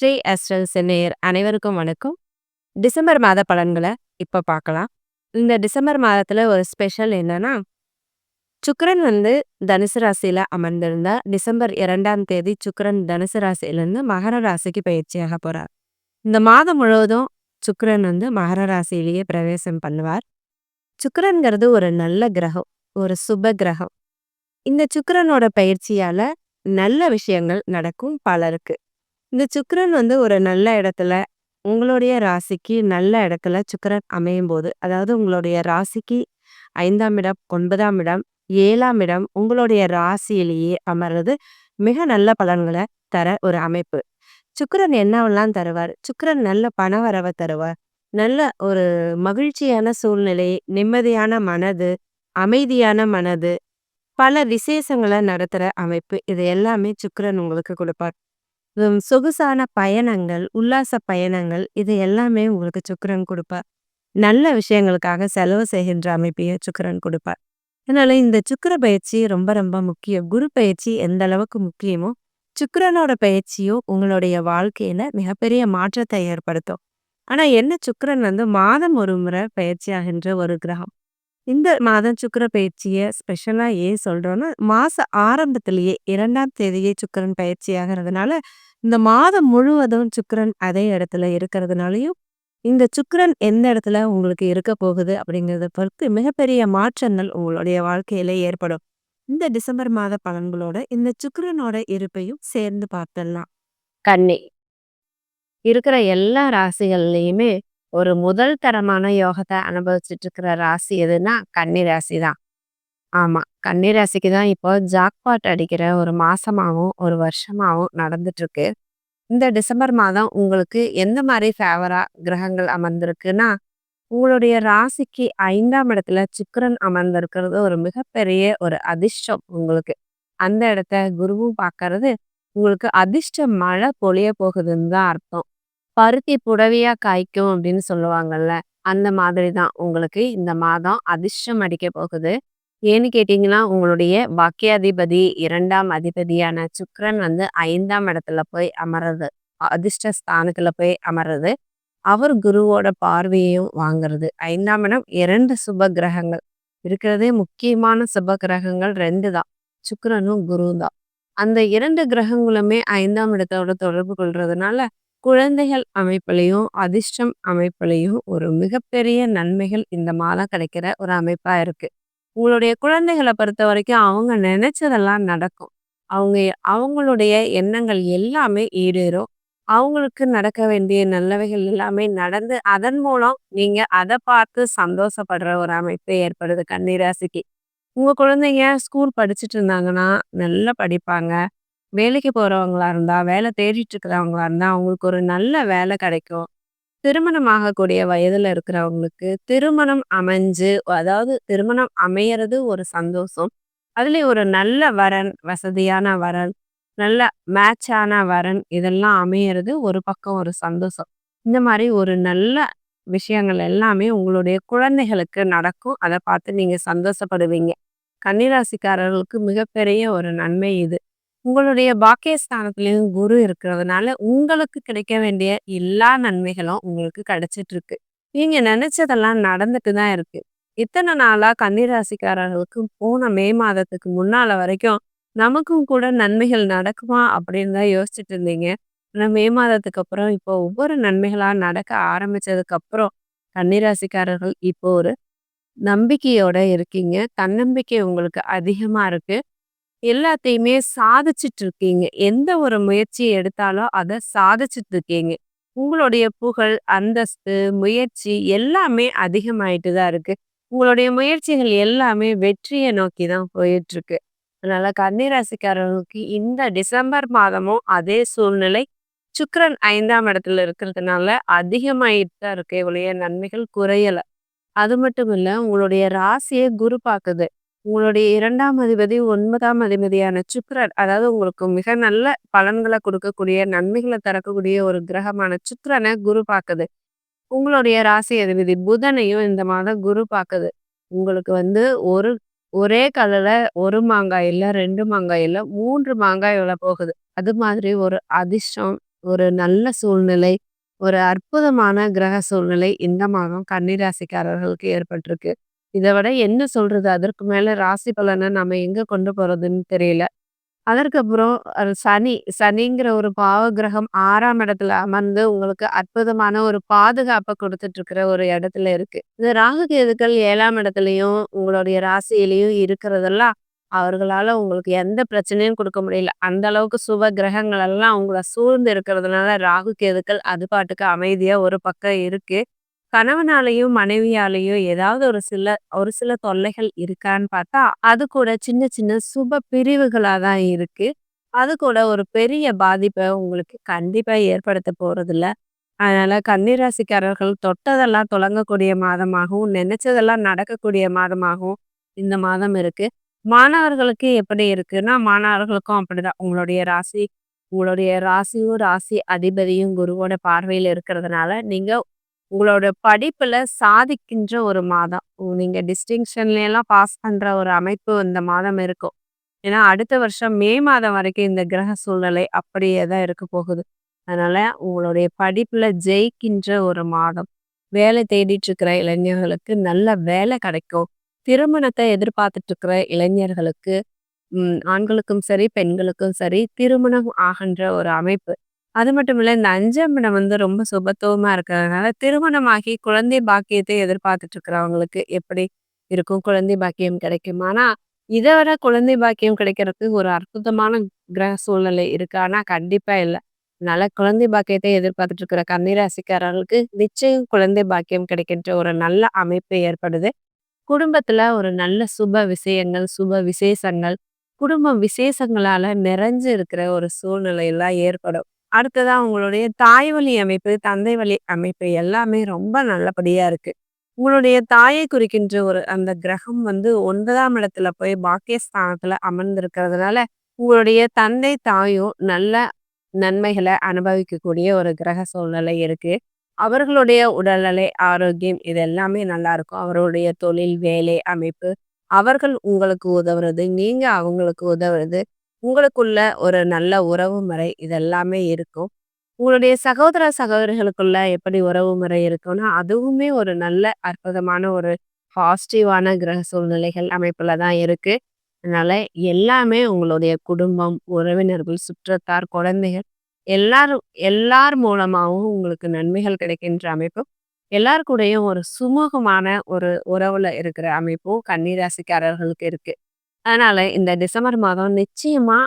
ஸ்ரீ அஸ்ட்ரல்ஸ் நேயர் அனைவருக்கும் வணக்கம். டிசம்பர் மாத பலன்கள இப்ப பார்க்கலாம். இந்த டிசம்பர் மாதத்துல ஒரு ஸ்பெஷல் என்னன்னா, சுக்கிரன் தனுசு ராசியில அமர்ந்திருந்தா, டிசம்பர் 2ஆம் தேதி சுக்கிரன் தனுசு ராசியிலிருந்து மகர ராசிக்கு பயிற்சியாக போறார். இந்த மாதம் முழுவதும் சுக்கிரன் மகர ராசியிலேயே பிரவேசம் பண்ணுவார். சுக்கிரன்கிறது ஒரு நல்ல கிரகம், ஒரு சுப கிரகம். இந்த சுக்கிரனோட பயிற்சியால நல்ல விஷயங்கள் நடக்கும் பலருக்கு. இந்த சுக்கிரன் ஒரு நல்ல இடத்துல, உங்களுடைய ராசிக்கு நல்ல இடத்துல சுக்கிரன் அமையும்போது, அதாவது உங்களுடைய ராசிக்கு 5ஆம் இடம், 9ஆம் இடம், 7ஆம் இடம் உங்களுடைய ராசியிலேயே அமர்றது மிக நல்ல பலன்கள தர ஒரு அமைப்பு. சுக்கிரன் என்னவெல்லாம் தருவார்? சுக்கிரன் நல்ல பணவரவ தருவார். நல்ல ஒரு மகிழ்ச்சியான சூழ்நிலை, நிம்மதியான மனது, அமைதியான மனது, பல விசேஷங்கள நடத்துற அமைப்பு. இது எல்லாமே சுக்கிரன் உங்களுக்கு குடுப்பார். சொகுசான பயணங்கள், உல்லாச பயணங்கள் இது எல்லாமே உங்களுக்கு சுக்கிரன் குடுப்பார். நல்ல விஷயங்களுக்காக செலவு செய்கின்ற அமைப்பையும் சுக்கிரன் குடுப்பார். அதனால இந்த சுக்கிர பயிற்சி ரொம்ப ரொம்ப முக்கியம். குரு பயிற்சி எந்த அளவுக்கு முக்கியமோ, சுக்கிரனோட பயிற்சியும் உங்களுடைய வாழ்க்கையில மிகப்பெரிய மாற்றத்தை ஏற்படுத்தும். ஆனா என்ன சுக்கிரன் மாதம் ஒரு முறை பயிற்சியாகின்ற ஒரு கிரகம். இந்த மாதம் சுக்கிர பயிற்சிய ஸ்பெஷலா ஏன் சொல்றோம்னா, மாச ஆரம்பத்திலேயே 2ஆம் தேதியே சுக்கிரன் பயிற்சியாகிறதுனால, இந்த மாதம் முழுவதும் சுக்கிரன் அதே இடத்துல இருக்கிறதுனாலயும், இந்த சுக்கிரன் எந்த இடத்துல உங்களுக்கு இருக்க போகுது அப்படிங்கிறத பொறுத்து மிகப்பெரிய மாற்றங்கள் உங்களுடைய வாழ்க்கையில ஏற்படும். இந்த டிசம்பர் மாத பலன்களோட இந்த சுக்கிரனோட இருப்பையும் சேர்ந்து பார்த்தரலாம். கன்னி இருக்கிற எல்லா ராசிகள்லயுமே ஒரு முதல் தரமான யோகத்த அனுபவிச்சுட்டு இருக்கிற ராசி எதுன்னா கன்னி ராசி தான். ஆமா. கன்னி ராசிக்கு தான் இப்போ ஜாக்பாட் அடிக்கிற ஒரு மாசமாவும், ஒரு வருஷமாவும் நடந்துட்டு இருக்கு. இந்த டிசம்பர் மாதம் உங்களுக்கு எந்த மாரி ஃபேவரா கிரகங்கள் அமர்ந்திருக்குன்னா, உங்களுடைய ராசிக்கு 5ஆம் இடத்துல சுக்கிரன் அமர்ந்திருக்கிறது ஒரு மிகப்பெரிய ஒரு அதிர்ஷ்டம் உங்களுக்கு. அந்த இடத்த குருவும் பார்க்கறது, உங்களுக்கு அதிர்ஷ்ட மழை பொழிய போகுதுன்னு தான் அர்த்தம். பருத்தி புடவையா காய்க்கும் அப்படின்னு சொல்லுவாங்கல்ல. அந்த மாதிரி தான் உங்களுக்கு இந்த மாதம் அதிர்ஷ்டம் அடிக்க போகுது. ஏன்னு கேட்டீங்கன்னா, உங்களுடைய பாக்கியாதிபதி 2ஆம் அதிபதியான சுக்கிரன் 5ஆம் இடத்துல போய் அமர்றது. அதிர்ஷ்ட ஸ்தானத்துல போய் அமர்றது. அவர் குருவோட பார்வையையும் வாங்குறது. 5ஆம் இடம் 2 சுப கிரகங்கள். இருக்கிறதே முக்கியமான சுப கிரகங்கள் 2 தான். சுக்கிரனும் குருவும் தான். அந்த 2 கிரகங்களுமே 5ஆம் இடத்தோட தொடர்பு கொள்றதுனால, குழந்தைகள் அமைப்பிலயும், அதிர்ஷ்டம் அமைப்பிலயும் ஒரு மிகப்பெரிய நன்மைகள் இந்த மாதம் கிடைக்கிற ஒரு அமைப்பா இருக்கு. உங்களுடைய குழந்தைகள பொறுத்தவரைக்கும் அவங்க நினைச்சதெல்லாம் நடக்கும். அவங்க அவங்களுடைய எண்ணங்கள் எல்லாமே ஈடேறும். அவங்களுக்கு நடக்க வேண்டிய நல்லவைகள் எல்லாமே நடந்து, அதன் மூலம் நீங்க அத பார்த்து சந்தோஷப்படுற ஒரு அமைப்பு ஏற்படுது கன்னி ராசிக்கு. உங்க குழந்தைங்க ஸ்கூல் படிச்சுட்டு இருந்தாங்கன்னா, நல்லா படிப்பாங்க. வேலைக்கு போறவங்களா இருந்தா, வேலை தேடிட்டு இருக்கிறவங்களா இருந்தா, அவங்களுக்கு ஒரு நல்ல வேலை கிடைக்கும். திருமணம் ஆகக்கூடிய வயதுல இருக்கிறவங்களுக்கு திருமணம் அமைஞ்சு, அதாவது திருமணம் அமையறது ஒரு சந்தோஷம். அதுலயும் ஒரு நல்ல வரன், வசதியான வரன், நல்ல மேட்சான வரன் இதெல்லாம் அமையறது ஒரு பக்கம் ஒரு சந்தோஷம். இந்த மாரி ஒரு நல்ல விஷயங்கள் எல்லாமே உங்களுடைய குழந்தைகளுக்கு நடக்கும். அத பார்த்து நீங்க சந்தோஷப்படுவீங்க. கன்னிராசிக்காரர்களுக்கு மிகப்பெரிய ஒரு நன்மை இது. உங்களுடைய பாக்கியஸ்தானத்திலயும் குரு இருக்கிறதுனால, உங்களுக்கு கிடைக்க வேண்டிய எல்லா நன்மைகளும் உங்களுக்கு கிடைச்சிட்டு இருக்கு. நீங்க நினைச்சதெல்லாம் நடந்துட்டு தான் இருக்கு. இத்தன நாளா கன்னிராசிக்காரர்களுக்கு போன மே மாதத்துக்கு முன்னால வரைக்கும், நமக்கும் கூட நன்மைகள் நடக்குமா அப்படின்னு தான் யோசிச்சுட்டு இருந்தீங்க. ஆனா மே மாதத்துக்கு அப்புறம் இப்போ ஒவ்வொரு நன்மைகளா நடக்க ஆரம்பிச்சதுக்கு அப்புறம், கன்னிராசிக்காரர்கள் இப்போ ஒரு நம்பிக்கையோட இருக்கீங்க. தன்னம்பிக்கை உங்களுக்கு அதிகமா இருக்கு. எல்லாத்தையுமே சாதிச்சுட்டு இருக்கீங்க. எந்த ஒரு முயற்சி எடுத்தாலும் அத சாதிச்சுட்டு இருக்கீங்க. உங்களுடைய புகழ், அந்தஸ்து, முயற்சி எல்லாமே அதிகமாயிட்டு தான் இருக்கு. உங்களுடைய முயற்சிகள் எல்லாமே வெற்றிய நோக்கி தான் போயிட்டுருக்கு. அதனால கன்னிராசிக்காரர்களுக்கு இந்த டிசம்பர் மாதமும் அதே சூழ்நிலை. சுக்கிரன் 5ஆம் இடத்துல இருக்கிறதுனால அதிகமாயிட்டு தான் இருக்கே ஒழிய நன்மைகள் குறையல. அது மட்டும் இல்ல, உங்களுடைய ராசிய குரு பாக்குது. உங்களுடைய 2ஆம் அதிபதி 9ஆம் அதிபதியான சுக்கிரன், அதாவது உங்களுக்கு மிக நல்ல பலன்கள குடுக்கக்கூடிய, நன்மைகள தரக்கூடிய ஒரு கிரகமான சுக்கிரன குரு பாக்குது. உங்களுடைய ராசி அதிபதி புதனையும் இந்த மாதம் குரு பாக்குது. உங்களுக்கு ஒரு ஒரே கல்லுல 1 மாங்காய் இல்ல, 2 மாங்காய் இல்ல, 3 மாங்காய் விழ போகுது. அது மாதிரி ஒரு அதிர்ஷ்டம், ஒரு நல்ல சூழ்நிலை, ஒரு அற்புதமான கிரக சூழ்நிலை இந்த மாதம் கன்னி ராசிக்காரர்களுக்கு ஏற்பட்டிருக்கு. இத விட என்ன சொல்றது? அதற்கு மேல ராசி பலன நம்ம எங்க கொண்டு போறதுன்னு தெரியல. அதற்கப்புறம் சனிங்கிற ஒரு பாவ கிரகம் 6ஆம் இடத்துல அமர்ந்து உங்களுக்கு அற்புதமான ஒரு பாதுகாப்ப குடுத்துட்டு இருக்கிற ஒரு இடத்துல இருக்கு. இந்த ராகு கேதுக்கள் 7ஆம் இடத்துலயும், உங்களுடைய ராசியிலயும் இருக்கிறதெல்லாம், அவர்களால உங்களுக்கு எந்த பிரச்சனையும் குடுக்க முடியல. அந்த அளவுக்கு சுப கிரகங்கள் எல்லாம் உங்கள சூழ்ந்து இருக்கிறதுனால, ராகு கேதுக்கள் அது பாட்டுக்கு அமைதியா ஒரு பக்கம் இருக்கு. கணவனாலயும், மனைவியாலயும் ஏதாவது ஒரு சில தொல்லைகள் இருக்கான்னு பார்த்தா, அது கூட சின்ன சின்ன சுப பிரிவுகளா தான் இருக்கு. அது கூட ஒரு பெரிய பாதிப்ப உங்களுக்கு கண்டிப்பா ஏற்படுத்த போறதில்ல. அதனால கன்னி ராசிக்காரர்கள் தொட்டதெல்லாம் தொடங்கக்கூடிய மாதமாகவும், நினைச்சதெல்லாம் நடக்கக்கூடிய மாதமாகவும் இந்த மாதம் இருக்கு. மாணவர்களுக்கு எப்படி இருக்குன்னா, மாணவர்களுக்கும் அப்படிதான். உங்களுடைய ராசியும், ராசி அதிபதியும் குருவோட பார்வையில இருக்கிறதுனால, நீங்க உங்களோட படிப்புல சாதிக்கின்ற ஒரு மாதம். நீங்க டிஸ்டிங்ஷன்ல எல்லாம் பாஸ் பண்ற ஒரு அமைப்பு இந்த மாதம் இருக்கும். ஏன்னா, அடுத்த வருஷம் மே மாதம் வரைக்கும் இந்த கிரக சூழ்நிலை அப்படியே தான் இருக்க போகுது. அதனால உங்களுடைய படிப்புல ஜெயிக்கின்ற ஒரு மாதம். வேலை தேடிட்டு இருக்கிற இளைஞர்களுக்கு நல்ல வேலை கிடைக்கும். திருமணத்தை எதிர்பார்த்துட்டு இருக்கிற இளைஞர்களுக்கு ஆண்களுக்கும் சரி, பெண்களுக்கும் சரி திருமணம் ஆகின்ற ஒரு அமைப்பு. அது மட்டும் இல்ல, இந்த 5ஆம் இடம் வந்து ரொம்ப சுபத்துவமா இருக்கிறதுனால, திருமணமாகி குழந்தை பாக்கியத்தை எதிர்பார்த்துட்டு இருக்கிறவங்களுக்கு எப்படி இருக்கும்? குழந்தை பாக்கியம் கிடைக்கும். ஆனா, இத விட குழந்தை பாக்கியம் கிடைக்கிறதுக்கு ஒரு அற்புதமான கிரக சூழ்நிலை இருக்கு. ஆனா, கண்டிப்பா இல்ல. அதனால குழந்தை பாக்கியத்தை எதிர்பார்த்துட்டு இருக்கிற கன்னி ராசிக்காரர்களுக்கு நிச்சயம் குழந்தை பாக்கியம் கிடைக்கின்ற ஒரு நல்ல அமைப்பு ஏற்படுது. குடும்பத்துல ஒரு நல்ல சுப விஷயங்கள், சுப விசேஷங்கள், குடும்ப விசேஷங்களால நிறைஞ்சு இருக்கிற ஒரு சூழ்நிலை எல்லாம் ஏற்படும். அடுத்ததா உங்களுடைய தாய் வழி அமைப்பு, தந்தை வழி அமைப்பு எல்லாமே ரொம்ப நல்லபடியா இருக்கு. உங்களுடைய தாயை குறிக்கின்ற ஒரு அந்த கிரகம் வந்து 9ஆம் இடத்துல போய் பாக்கியஸ்தானத்துல அமர்ந்திருக்கிறதுனால, உங்களுடைய தந்தை, தாயும் நல்ல நன்மைகள அனுபவிக்கக்கூடிய ஒரு கிரக சூழ்நிலை இருக்கு. அவர்களுடைய உடல்நிலை, ஆரோக்கியம் இது எல்லாமே நல்லா இருக்கும். அவருடைய தொழில், வேலை அமைப்பு, அவர்கள் உங்களுக்கு உதவுறது, நீங்க அவங்களுக்கு உதவுறது, உங்களுக்குள்ள ஒரு நல்ல உறவு முறை இது எல்லாமே இருக்கும். உங்களுடைய சகோதர, சகோதரிகளுக்குள்ள எப்படி உறவு முறை இருக்கும்னா, அதுவுமே ஒரு நல்ல அற்புதமான ஒரு பாசிட்டிவான கிரக சூழ்நிலைகள் அமைப்புல தான் இருக்கு. அதனால எல்லாமே உங்களுடைய குடும்பம், உறவினர்கள், சுற்றத்தார், குழந்தைகள் எல்லார் மூலமாவும் உங்களுக்கு நன்மைகள் கிடைக்கின்ற அமைப்பும், எல்லார் கூடயும் ஒரு சுமூகமான ஒரு உறவுல இருக்கிற அமைப்பும் கன்னி ராசிக்காரர்களுக்கு இருக்கு. அதனால இந்த டிசம்பர் மாதம் நிச்சயமா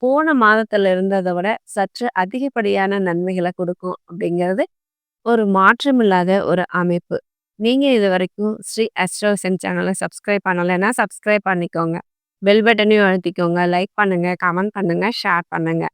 போன மாதத்துல இருந்தத விட சற்று அதிகப்படியான நன்மைகள குடுக்கும் அப்படிங்கிறது ஒரு மாற்றமில்லாத ஒரு அமைப்பு. நீங்க இதுவரைக்கும் ஸ்ரீ அஸ்ட்ரோசென் சேனல சப்ஸ்கிரைப் பண்ணலைன்னா சப்ஸ்கிரைப் பண்ணிக்கோங்க. பெல் பட்டனையும் அழுத்திக்கோங்க. லைக் பண்ணுங்க, கமெண்ட் பண்ணுங்க, ஷேர் பண்ணுங்க.